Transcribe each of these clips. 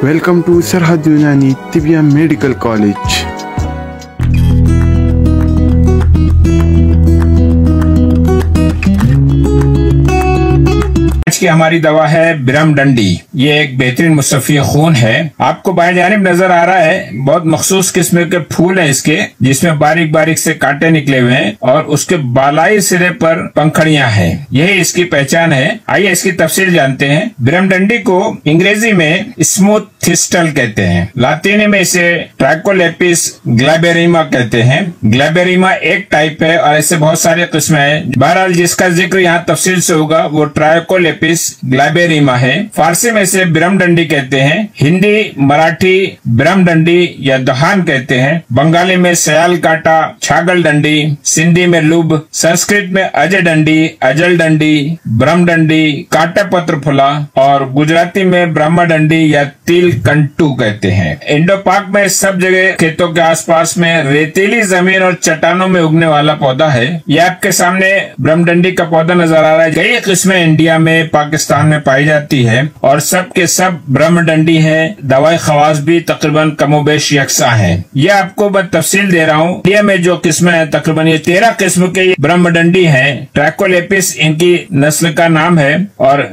Welcome to Sarhad Unani Tibia Medical College. आज की हमारी दवा है ब्रह्मडंडी। ये एक बेहतरीन मुसफ़ी खून है। आपको बाएं जानिब नजर आ रहा है बहुत मखसूस किस्म के फूल है इसके, जिसमें बारीक बारीक से कांटे निकले हुए हैं और उसके बालाई सिरे पर पंखड़ियां हैं। यही इसकी पहचान है। आइए इसकी तफसील जानते हैं। ब्रह्मडंडी को अंग्रेजी में स्मूथ थिस्टल कहते हैं, लातीनी में इसे ट्राइकोलेपिस ग्लैबेरिमा कहते हैं। ग्लैबेरिमा एक टाइप है और ऐसे बहुत सारे किस्म है। बहरहाल जिसका जिक्र यहाँ तफसील से होगा वो ट्राइकोलेपिस ग्लैबेरिमा है। फारसी में इसे ब्रह्मडंडी कहते हैं, हिंदी मराठी ब्रह्मडंडी या दहान कहते हैं, बंगाली में सयाल काटा छागल डंडी, सिंधी में लुब, संस्कृत में अजय डंडी अजल डंडी, ब्रह्मडंडी, काटा पत्र फुला और गुजराती में ब्रह्मडंडी या तिल कंटू कहते हैं। इंडो पाक में सब जगह खेतों के आसपास में रेतीली जमीन और चट्टानों में उगने वाला पौधा है। यह आपके सामने ब्रह्मडंडी का पौधा नजर आ रहा है। कई किस्में इंडिया में पाकिस्तान में पाई जाती है और सब के सब ब्रह्मडंडी है। दवाई खवास भी तकरीबन कमोबेश यकसा है। यह आपको मैं तफसील दे रहा हूँ। इंडिया में जो किस्में है तकरीबन ये 13 किस्म के ब्रह्मडंडी है। ट्रैकोलेपिस इनकी नस्ल का नाम है और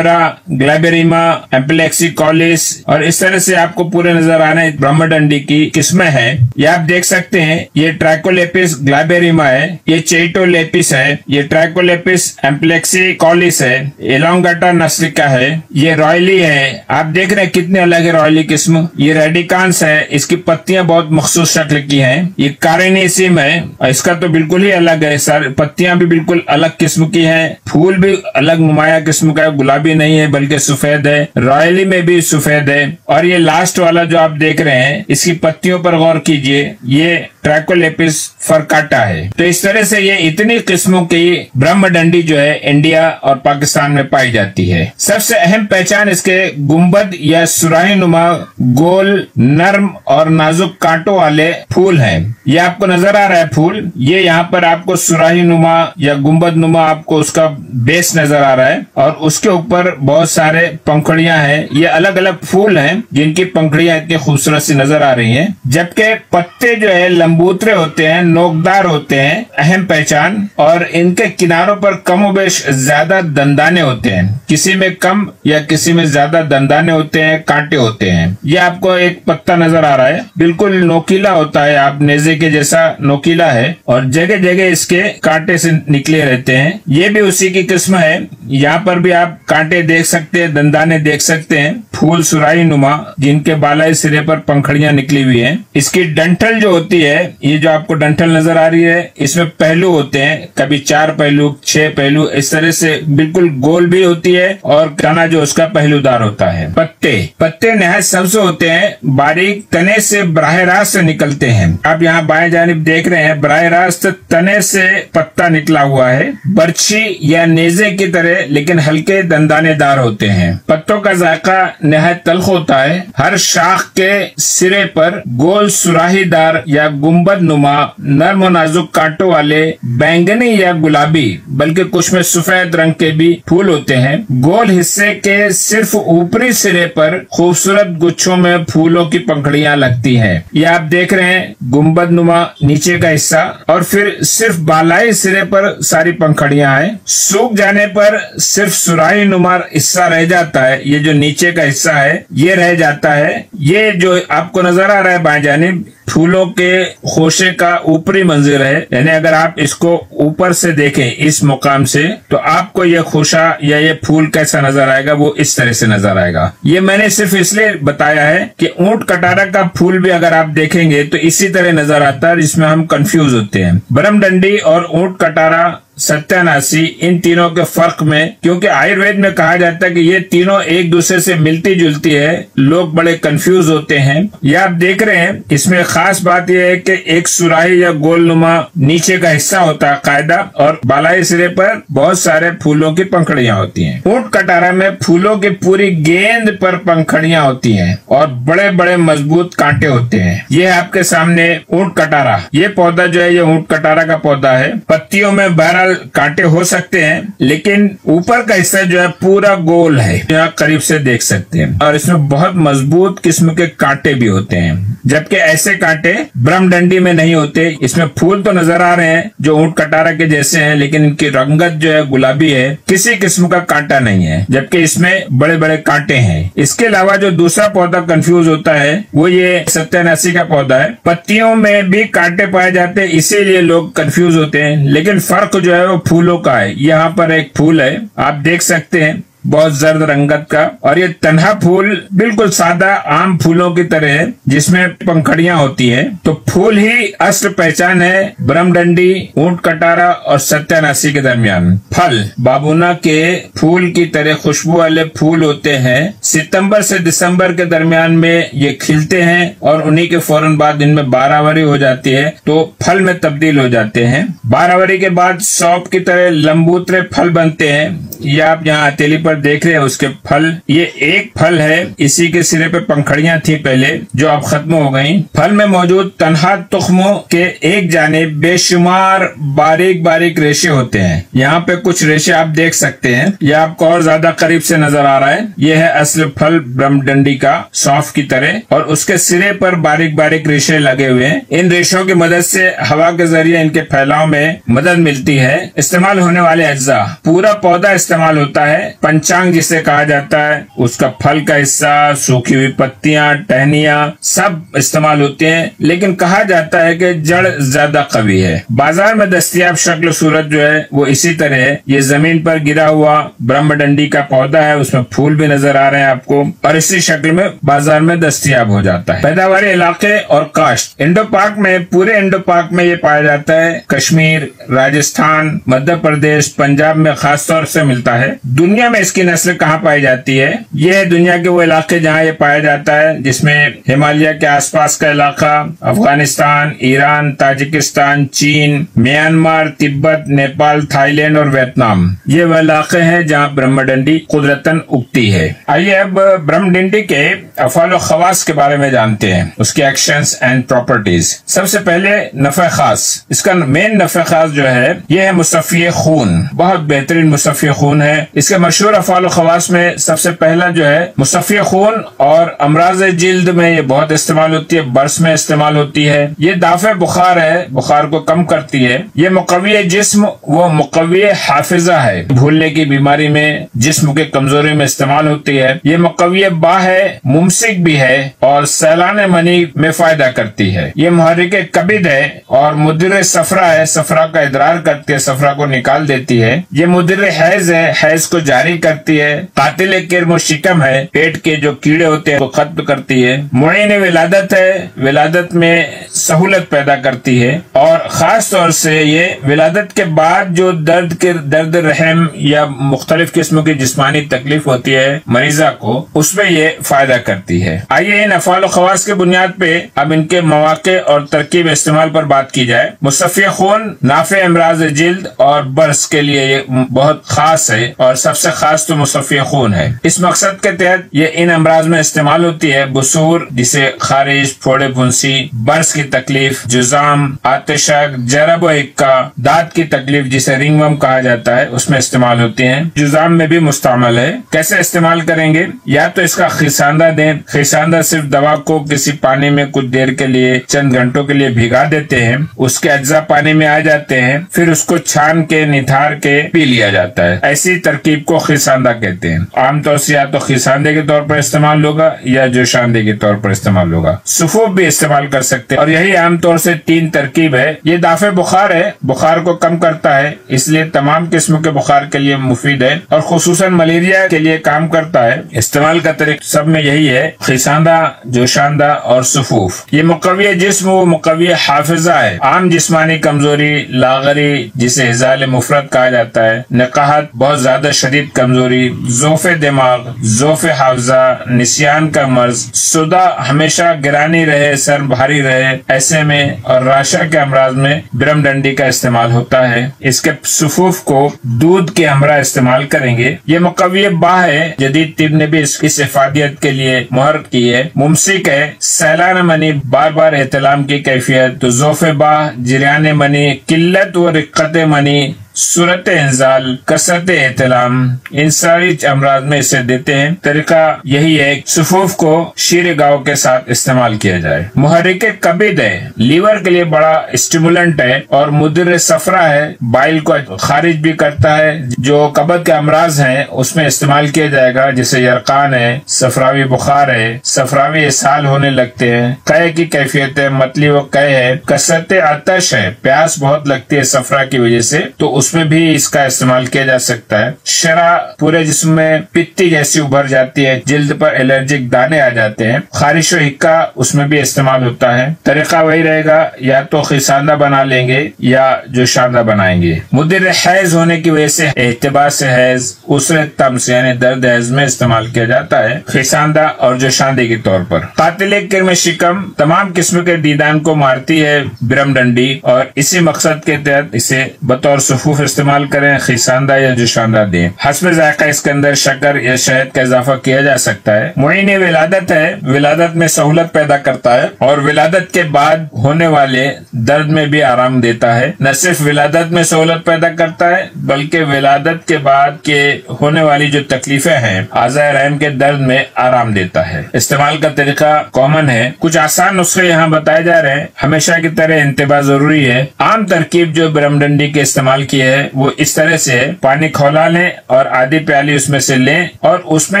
ग्लैबेरिमा, एम्पलेक्सिकॉलिस और इस तरह से आपको पूरे नजर आ रहे हैं ब्रह्मडंडी की किस्में हैं। ये आप देख सकते हैं। ये ट्रैकोलेपिस ग्लैबेरिमा है, ये चेटोलेपिस है, ये ट्रैकोलेपिस एम्पलेक्सिकॉलिस है, एलोंगाटा नस्ल का है, ये रॉयली है। आप देख रहे हैं कितने अलग है रॉयली किस्म। ये रेडिकांस है, इसकी पत्तियां बहुत मखसूस शक्ल की हैं। ये कारेनिसिम है और इसका तो बिल्कुल ही अलग है। सर पत्तियां भी बिल्कुल अलग किस्म की हैं, फूल भी अलग नुमाया किस्म का है, गुलाबी नहीं है बल्कि सफेद है। रॉयली में भी सफेद है। और ये लास्ट वाला जो आप देख रहे हैं इसकी पत्तियों पर गौर कीजिए, ये ट्रैकोलेपिस फरकाटा है। तो इस तरह से ये इतनी किस्मों की ब्रह्मडंडी जो है इंडिया और पाकिस्तान में पाई जाती है। सबसे अहम पहचान इसके गुंबद या सुराही नुमा गोल नर्म और नाजुक कांटों वाले फूल हैं। ये आपको नजर आ रहा है फूल, ये यहाँ पर आपको सुराही नुमा या गुंबद नुमा आपको उसका बेस नजर आ रहा है और उसके ऊपर बहुत सारे पंखुड़ियां हैं। ये अलग अलग फूल हैं जिनकी पंखुड़ियां इतनी खूबसूरत सी नजर आ रही हैं, जबकि पत्ते जो है लंबूतरे होते हैं, नोकदार होते हैं। अहम पहचान, और इनके किनारों पर कमोबेश ज्यादा दंदाने होते हैं, किसी में कम या किसी में ज्यादा दंदाने होते हैं, कांटे होते हैं। ये आपको एक पत्ता नजर आ रहा है, बिल्कुल नोकीला होता है, आप नेजे के जैसा नोकीला है और जगह जगह इसके कांटे से निकले रहते हैं। ये भी उसी की किस्म है। यहाँ पर भी आप कांटे देख सकते हैं, दंदाने देख सकते हैं। फूल सुराही नुमा जिनके बालाई सिरे पर पंखड़ियां निकली हुई हैं। इसकी डंठल जो होती है, ये जो आपको डंठल नजर आ रही है, इसमें पहलू होते हैं, कभी 4 पहलू 6 पहलू, इस तरह से बिल्कुल गोल भी होती है और तना जो उसका पहलूदार होता है। पत्ते नहायत सब्ज होते हैं, बारीक तने से बराह रास्त से निकलते हैं। आप यहाँ बाएं जानिब देख रहे हैं, बराह रास्त तने से पत्ता निकला हुआ है। बर्छी या नेजे की तरह लेकिन हल्के दंदानेदार होते हैं। पत्तों का जायका नहायत तल्ख होता है। हर शाख के सिरे पर गोल सुराहीदार या गुंबद नुमा नर्म और नाजुक कांटों वाले बैंगनी या गुलाबी बल्कि कुछ में सफेद रंग के भी फूल होते हैं। गोल हिस्से के सिर्फ ऊपरी सिरे पर खूबसूरत गुच्छों में फूलों की पंखड़ियां लगती हैं। ये आप देख रहे हैं गुंबद नुमा नीचे का हिस्सा और फिर सिर्फ बालाई सिरे पर सारी पंखड़ियां हैं। सूख जाने पर सिर्फ सुराही नुमा हिस्सा रह जाता है। ये जो नीचे का हिस्सा है ये रह जाता है। ये जो आपको नजर आ रहा है बाएं जानिब फूलों के खोशे का ऊपरी मंजिर है, यानी अगर आप इसको ऊपर से देखें इस मुकाम से तो आपको ये खोशा या ये फूल कैसा नजर आएगा, वो इस तरह से नजर आएगा। ये मैंने सिर्फ इसलिए बताया है कि ऊंट कटारा का फूल भी अगर आप देखेंगे तो इसी तरह नजर आता है, जिसमें हम कंफ्यूज होते हैं। ब्रह्मडंडी और ऊंट कटारा, सत्यानाशी, इन तीनों के फर्क में, क्योंकि आयुर्वेद में कहा जाता है कि ये तीनों एक दूसरे से मिलती जुलती है, लोग बड़े कंफ्यूज होते हैं। ये आप देख रहे हैं, इसमें खास बात यह है कि एक सुराही या गोलनुमा नीचे का हिस्सा होता है कायदा और बालाई सिरे पर बहुत सारे फूलों की पंखड़ियां होती हैं। ऊंट कटारा में फूलों की पूरी गेंद पर पंखड़ियां होती हैं और बड़े बड़े मजबूत कांटे होते हैं। ये आपके सामने ऊंट कटारा, ये पौधा जो है ये ऊंट कटारा का पौधा है। पत्तियों में बहरहाल इस्तेमाल कांटे हो सकते हैं, लेकिन ऊपर का हिस्सा जो है पूरा गोल है, यहाँ करीब से देख सकते हैं, और इसमें बहुत मजबूत किस्म के कांटे भी होते हैं, जबकि ऐसे कांटे ब्रह्मडंडी में नहीं होते। इसमें फूल तो नजर आ रहे हैं जो ऊंट कटारा के जैसे हैं, लेकिन इनकी रंगत जो है गुलाबी है, किसी किस्म का कांटा नहीं है, जबकि इसमें बड़े बड़े कांटे हैं। इसके अलावा जो दूसरा पौधा कंफ्यूज होता है वो ये सत्यानाशी का पौधा है। पत्तियों में भी कांटे पाए जाते हैं, इसीलिए लोग कंफ्यूज होते हैं, लेकिन फर्क जो है वो फूलों का है। यहाँ पर एक फूल है, आप देख सकते हैं, बहुत जर्द रंगत का, और ये तन्हा फूल बिल्कुल सादा आम फूलों की तरह है जिसमें पंखड़ियां होती हैं। तो फूल ही असली पहचान है ब्रह्मडंडी, ऊंट कटारा और सत्यानाशी के दरमियान। फल बाबूना के फूल की तरह खुशबू वाले फूल होते हैं। सितंबर से दिसंबर के दरमियान में ये खिलते हैं और उन्हीं के फौरन बाद इनमें बारावरी हो जाती है, तो फल में तब्दील हो जाते हैं। बारावरी के बाद सौंफ की तरह लंबूतरे फल बनते हैं। ये आप यहाँ हथेली पर देख रहे हैं उसके फल। ये एक फल है, इसी के सिरे पे पंखड़ियां थी पहले जो अब खत्म हो गई। फल में मौजूद तन्हा तुख्मों के एक जानिब बेशुमार बारीक बारीक रेशे होते हैं। यहाँ पे कुछ रेशे आप देख सकते हैं, ये आपको और ज्यादा करीब से नजर आ रहा है। ये है असली फल ब्रह्मडंडी का, सौंफ की तरह, और उसके सिरे पर बारीक बारीक रेशे लगे हुए हैं। इन रेशों की मदद से हवा के जरिए इनके फैलाव में मदद मिलती है। इस्तेमाल होने वाले अज्जा, पूरा पौधा इस्तेमाल होता है। पंचांग जिसे कहा जाता है, उसका फल का हिस्सा, सूखी हुई पत्तियां, टहनियां सब इस्तेमाल होते हैं, लेकिन कहा जाता है कि जड़ ज्यादा कवी है। बाजार में दस्तयाब शक्ल सूरत जो है वो इसी तरह है। ये जमीन पर गिरा हुआ ब्रह्मडंडी का पौधा है, उसमें फूल भी नजर आ रहे हैं आपको, और इसी शक्ल में बाजार में दस्तयाब हो जाता है। पैदावारी इलाके और काश्त, इंडो पाक में, पूरे इंडो पाक में ये पाया जाता है। कश्मीर, राजस्थान, मध्य प्रदेश, पंजाब में खास तौर से मिलता है। दुनिया में इसकी नस्ल कहाँ पाई जाती है? ये है दुनिया के वो इलाके जहाँ ये पाया जाता है, जिसमें हिमालय के आसपास का इलाका, अफगानिस्तान, ईरान, ताजिकिस्तान, चीन, म्यांमार, तिब्बत, नेपाल, थाईलैंड और वियतनाम। ये वह इलाके हैं जहाँ ब्रह्मडंडी कुदरतन उगती है। आइए अब ब्रह्मडंडी के अफाल व खवास के बारे में जानते हैं, उसके एक्शंस एंड प्रॉपर्टीज। सबसे पहले नफे खास। इसका मेन नफे खास जो है ये है मुसफ़्फ़ी खून, बहुत बेहतरीन मुसफ़्फ़ी खून है। इसके मशहूर अफाल व खवास में सबसे पहला जो है मुसफ़्फ़ी खून, और अमराज जिल्द में ये बहुत इस्तेमाल होती है, बर्स में इस्तेमाल होती है। ये दाफे बुखार है, बुखार को कम करती है। ये मुक़व्वी जिस्म व मुक़व्वी हाफिजा है, भूलने की बीमारी में, जिस्म के कमजोरी में इस्तेमाल होती है। ये मुक़व्वी बा है, मुमसिक भी है, और सैलान मनी में फायदा करती है। ये मुहर्रिक कबिद है और मुदिर सफरा है, सफरा का इदरार करती है, सफरा को निकाल देती है। ये मुदिर हैज है, हैज को जारी करती है। कातिल किर्म शिकम है, पेट के जो कीड़े होते हैं वो खत्म करती है। मुईन विलादत है, विलादत में सहूलत पैदा करती है, और खास तौर से ये विलादत के बाद जो दर्द रहम या मुख्तलिफ किस्मों की जिस्मानी तकलीफ होती है मरीजा को, उसमें ये फायदा करती है। आइए इन अफाल व खवास के बुनियाद पे अब इनके मौके और तरकीब इस्तेमाल पर बात की जाए। मुसफ़्फ़ी खून नाफे अमराज जिल्द और बर्स के लिए ये बहुत खास है, और सबसे खास तो मुसफ़्फ़ी खून है। इस मकसद के तहत ये इन अमराज में इस्तेमाल होती है। बुसूर जिसे खारिज, फोड़े फुंसी, बर्स की तकलीफ, जुजाम, आतिशक, जरब व इक्का, दांत की तकलीफ जिसे रिंगवर्म कहा जाता है, उसमें इस्तेमाल होती है। जुजाम में भी मुस्तअमल है। कैसे इस्तेमाल करेंगे? या तो इसका खिसांदा दें। खिसांदा सिर्फ दवा को किसी पानी में कुछ देर के लिए, चंद घंटों के लिए भिगा देते हैं, उसके अज्जा पानी में आ जाते हैं, फिर उसको छान के निथार के पी लिया जाता है। ऐसी तरकीब को खिसांदा कहते हैं। आमतौर से या तो खिसांदे के तौर पर इस्तेमाल होगा या जोशांदे के तौर पर इस्तेमाल होगा। सुफूफ भी इस्तेमाल कर सकते हैं, और यही आमतौर से 3 तरकीब है। ये दाफे बुखार है, बुखार को कम करता है, इसलिए तमाम किस्म के बुखार के लिए मुफीद है, और खुसूसन मलेरिया के लिए काम करता है। इस्तेमाल का तरीका सब में यही है, खिसांदा, जोशांदा और सुफूफ। ये मुक़व्वी जिस्म व मुक़व्वी हाफिजा है। आम जिस्मानी कमजोरी, लागरी जिसे हिजाल मुफरद कहा जाता है, निकाहत, बहुत ज्यादा शदीद कमजोरी, ज़ोफ़े दिमाग, ज़ोफ़े हाफिजा, निसियान का मर्ज, सुदा हमेशा गिरानी रहे, सर भारी रहे, ऐसे में, और राशा के अमराज में ब्रह्मडंडी का इस्तेमाल होता है। इसके सुफूफ को दूध के हमरा इस्तेमाल करेंगे। ये मुक़व्वी बा है, जदीद तिब ने भी इस इफादियत के लिए मुहर की है। मुमसिक है, सैलान मनी, बार बार एहतलाम की कैफियत, तो ज़ोफ़े बा, जिरान मनी, किल्लत व रिक्कत मनी, सूरत इंजाल, कसरत एहतलाम, इन सारी अमराज में इसे देते हैं। तरीका यही है, सुफूफ को शीर गाँव के साथ इस्तेमाल किया जाए। मुहर्रिक कबीद है, लीवर के लिए बड़ा स्टिमुलेंट है और मुदर सफरा है, बाइल को खारिज भी करता है। जो कब्ज के अमराज हैं उसमें इस्तेमाल किया जाएगा, जैसे यरकान है, सफरावी बुखार है, सफरावी इसाल होने लगते हैं, कह की कैफियत है, मतली व कह है, कसरत आतश है, प्यास बहुत लगती है सफरा की वजह से, तो उसमें भी इसका इस्तेमाल किया जा सकता है। शरा, पूरे जिस्म में पित्ती जैसी उभर जाती है, जिल्द पर एलर्जिक दाने आ जाते हैं, खारिश व हिक्का उसमें भी इस्तेमाल होता है। तरीका वही रहेगा, या तो खिसांदा बना लेंगे या जोशांदा बनाएंगे। मुद्दे हैज होने की वजह से एहतिबास से हैज, उसरे तम्स यानी दर्द हैज में इस्तेमाल किया जाता है, खिसांदा और जोशांदे के तौर पर। कातिल किरम शिकम तमाम किस्म के दीदान को मारती है बिरम डंडी, और इसी मकसद के तहत इसे बतौर सुफूफ इस्तेमाल करें, खिसांदा या जोशांदा दें। हस्ब जायका इसके अंदर शक्कर या शहद का इजाफा किया जा सकता है। मुईन विलादत है, विलादत में सहूलत पैदा करता है और विलादत के बाद होने वाले दर्द में भी आराम देता है। न सिर्फ विलादत में सहूलत पैदा करता है बल्कि विलादत के बाद के होने वाली जो तकलीफें हैं, आज़ाए रहम के दर्द में आराम देता है। इस्तेमाल का तरीका कॉमन है, कुछ आसान नुस्खे यहाँ बताए जा रहे हैं। हमेशा की तरह इंतबा जरूरी है। आम तरकीब जो बिरम डंडी के इस्तेमाल की है वो इस तरह से है, पानी खौला लें और आधी प्याली उसमें से लें और उसमें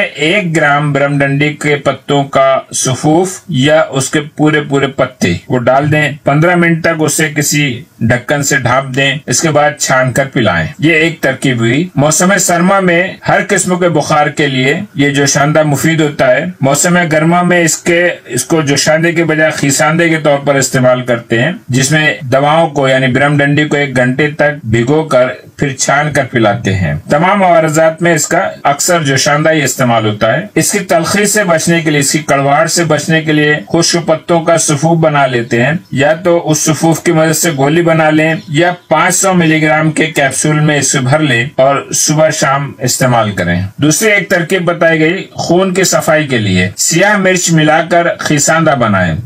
1 ग्राम बिरम डंडी के पत्तों का सुफूफ या उसके पूरे पूरे पत्ते वो डाल दें। 15 मिनट तक उसे किसी ढक्कन से ढांप दें, इसके बाद छान कर पिलाएं। ये एक तरकीब हुई। मौसम सरमा में हर किस्म के बुखार के लिए ये जोशांदा मुफीद होता है। मौसम गर्मा में इसको जोशांदे के बजाय खिसांदे के तौर पर इस्तेमाल करते हैं, जिसमें दवाओं को यानी बिरम डंडी को 1 घंटे तक भिगो कर फिर छान कर पिलाते हैं। तमाम अवारजात में इसका अक्सर जोशांदा ही इस्तेमाल होता है। इसकी तलखी से बचने के लिए, इसकी कड़वाहट से बचने के लिए खुश्क पत्तों का सुफूफ बना लेते हैं, या तो उस सुफूफ की मदद से गोली बना लें या 500 मिलीग्राम के कैप्सूल में इसे भर लें और सुबह शाम इस्तेमाल करें। दूसरी एक तरकीब बताई गई खून की सफाई के लिए, सियाह मिर्च मिलाकर खिसांदा बनाएं।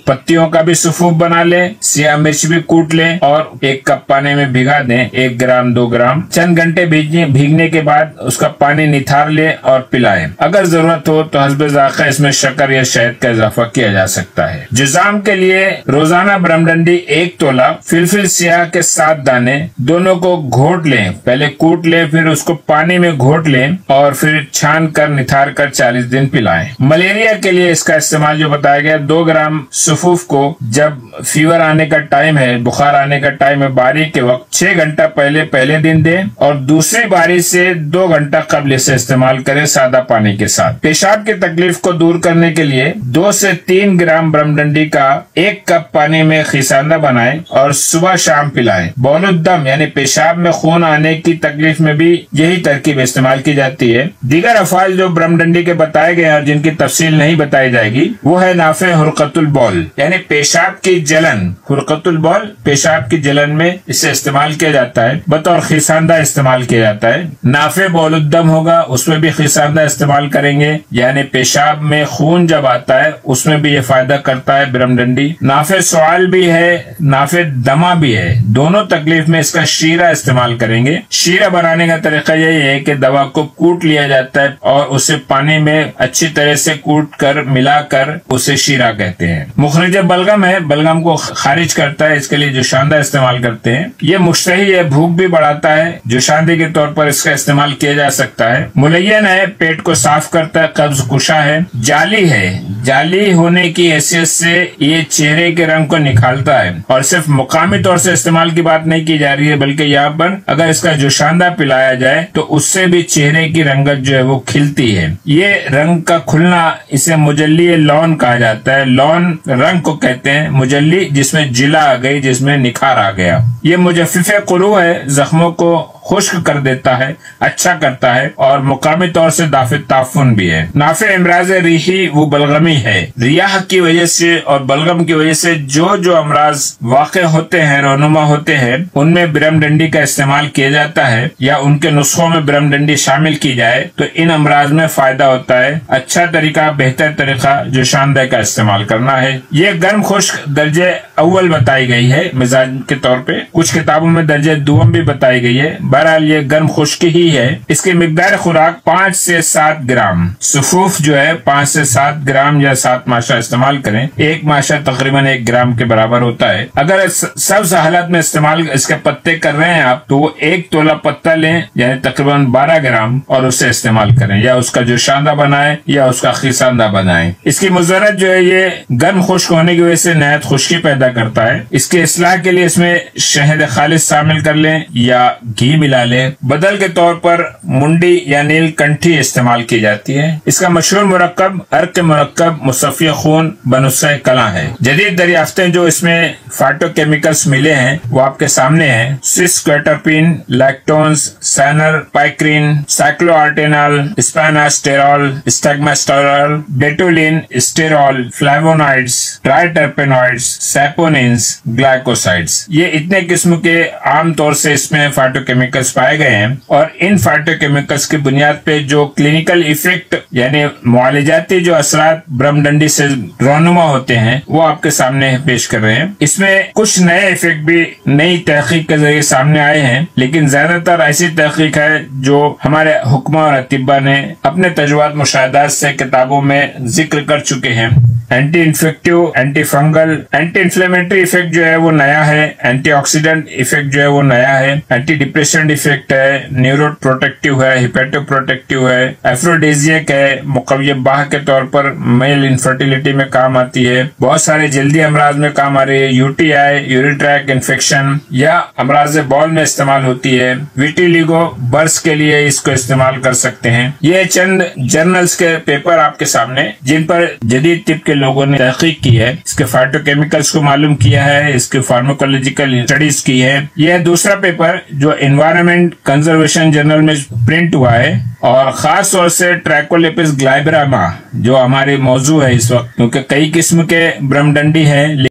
पत्तियों का भी सुफूफ बना लें, सियाह मिर्च भी कूट लें और 1 कप पानी में भिगा दें, 1 ग्राम 2 ग्राम। चंद घंटे भीगने के बाद उसका पानी निथार लें और पिलाएं। अगर जरूरत हो तो हस्ब ज़ायक़ा इसमें शक्कर या शहद का इजाफा किया जा सकता है। जुज़ाम के लिए रोजाना बिरम डंडी 1 तोला, फिलफिल सियाह के 7 दाने, दोनों को घोट लें, पहले कूट लें फिर उसको पानी में घोट लें और फिर छान कर निथार कर 40 दिन पिलाएं। मलेरिया के लिए इसका इस्तेमाल जो बताया गया, 2 ग्राम सुफूफ को जब फीवर आने का टाइम है, बुखार आने का टाइम है, बारी के वक्त 6 घंटा पहले दिन दें और दूसरी बारी से 2 घंटा कबल इसे इस्तेमाल करें सादा पानी के साथ। पेशाब की तकलीफ को दूर करने के लिए 2 से 3 ग्राम बिरम डंडी का 1 कप पानी में खिसांदा बनाएं और सुबह शाम पिलाएं। बौलुद्दम यानी पेशाब में खून आने की तकलीफ में भी यही तरकीब इस्तेमाल की जाती है। दीगर अफाल जो बिरम डंडी के बताए गए और जिनकी तफसील नहीं बताई जाएगी, वो है नाफे हुरकतुल बौल यानी पेशाब की जलन। हुरकतुल बौल पेशाब की जलन में इसे इस्तेमाल किया जाता है, बतौर खिसांदा इस्तेमाल किया जाता है। नाफे बौलुद्दम होगा, उसमें भी खिसांदा इस्तेमाल करेंगे, यानी पेशाब में खून जब आता है उसमें भी ये फायदा करता है बिरम डंडी। नाफे सवाल भी है, नाफे दमा भी है, दोनों तकलीफ में इसका शीरा इस्तेमाल करेंगे। शीरा बनाने का तरीका यही है कि दवा को कूट लिया जाता है और उसे पानी में अच्छी तरह से कूट कर मिलाकर उसे शीरा कहते हैं। मुखरिज बलगम है, बलगम को खारिज करता है, इसके लिए जोशांदा इस्तेमाल करते हैं। ये मुश्तही है, भूख भी बढ़ाता है, जोशांदे के तौर पर इसका इस्तेमाल किया जा सकता है। मुलय्यन है, पेट को साफ करता है, कब्ज कुशा है। जाली है, जाली होने की हैसियत से ये चेहरे के रंग को निखारता है और सिर्फ मुकामी तौर से इस्तेमाल की बात नहीं की जा रही है, बल्कि यहाँ पर अगर इसका जोशांदा पिलाया जाए तो उससे भी चेहरे की रंगत जो है वो खिलती है। ये रंग का खुलना, इसे मुजल्ली लौन कहा जाता है। लौन रंग को कहते हैं, मुजल्ली जिसमें जिला आ गई, जिसमें निखार आ गया। ये मुजफ्फिफ़े कुरू है, जख्मों को खुश्क कर देता है, अच्छा करता है और मुकामी तौर से दाफे ताफुन भी है। नाफे इमराज रिही वो बलगमी है। रियाह की वजह से और बलगम की वजह से जो जो अमराज वाक़े होते हैं, रोनुमा होते हैं, उनमें बिरमडंडी का इस्तेमाल किया जाता है या उनके नुस्खों में बिरमडंडी शामिल की जाए तो इन अमराज में फायदा होता है। अच्छा तरीका, बेहतर तरीका जो शानदार का इस्तेमाल करना है। ये गर्म खुश्क दर्जे अव्वल बताई गई है मिजाज के तौर पे, कुछ किताबों में दर्जे दुआम भी बताई गई है। बहरहाल ये गर्म खुश्क ही है। इसकी मिकदार खुराक 5 से 7 ग्राम, सुफूफ जो है 5 से 7 ग्राम या 7 माशा इस्तेमाल करें। एक माशा तकरीबन 1 ग्राम के बराबर होता है। अगर सब्ज हालत में इस्तेमाल इसके पत्ते कर रहे हैं आप, तो वो 1 तोला पत्ता लें यानी तकरीबन 12 ग्राम और उससे इस्तेमाल करें, या उसका जोशांदा बनाएं या उसका खीसांदा बनाएं। इसकी मुजरत जो है ये गर्म खुश्क होने की वजह से नहायत खुश्की पैदा करता है। इसके इस्लाह के लिए इसमें शहद खालिस शामिल कर लें या घी मिला लें। बदल के तौर पर मुंडी या नील कंठी इस्तेमाल की जाती है। इसका मशहूर मुरक्कब अर्क मुरक्कब मुसफ़ी खून बनुस्सा कला है। जदीद दरियाफ्तें जो इसमें फाइटोकेमिकल्स मिले हैं वो आपके सामने हैं। सिस्क्वेटरपिन, लैक्टोन्स, सैनर, पाइक्रीन, साइक्लोआर्टेनॉल, स्पानास्टेरॉल, स्टेगमास्टेरॉल, बेटुलिन, स्टेरॉल, फ्लेवोनॉइड्स, ट्राइटरपेनॉइड्स, सैपोनिन्स, ग्लाइकोसाइड्स, ये इतने किस्म के आम तौर से इसमें फाइटोकेमिकल्स पाए गए हैं और इन फाइटोकेमिकल्स की बुनियाद पे जो क्लिनिकल इफेक्ट यानी मुआलजाती जो असरात ब्रह्मडंडी से रोनुमा होते हैं वो आपके सामने पेश कर रहे हैं। इसमें कुछ नए इफेक्ट भी नई तहकीक के जरिए सामने आए हैं, लेकिन ज्यादातर ऐसी तहकीक है जो हमारे हुक्मा और अतिब्बा ने अपने तजुर्बात मुशाहिदात से किताबों में जिक्र कर चुके हैं। Anti infective, anti fungal, anti inflammatory effect जो है वो नया है, एंटीऑक्सीडेंट इफेक्ट जो है वो नया है, एंटी डिप्रेशन इफेक्ट है, न्यूरो प्रोटेक्टिव है, हिपेटो प्रोटेक्टिव है, एफ्रोडेजियक है, मुकव्विय बाह के तौर पर मेल इनफर्टिलिटी में काम आती है, बहुत सारे जल्दी अमराज में काम आ रही है, यूटीआई, यूरिन ट्रैक इन्फेक्शन या अमराज बॉल में इस्तेमाल होती है, विटिलिगो बर्स के लिए इसको इस्तेमाल कर सकते हैं। ये चंद जर्नल्स के पेपर आपके सामने जिन पर जदीद तिब के लोगों ने तहकीक की है, इसके फाइटोकेमिकल्स को मालूम किया है, इसके फार्माकोलॉजिकल स्टडीज की है। यह दूसरा पेपर जो एनवायरनमेंट कंजर्वेशन जर्नल में प्रिंट हुआ है और खास तौर से ट्रैकोलेपिस ग्लाइब्रामा जो हमारे मौजू है इस वक्त, क्योंकि कई किस्म के ब्रह्मडंडी है।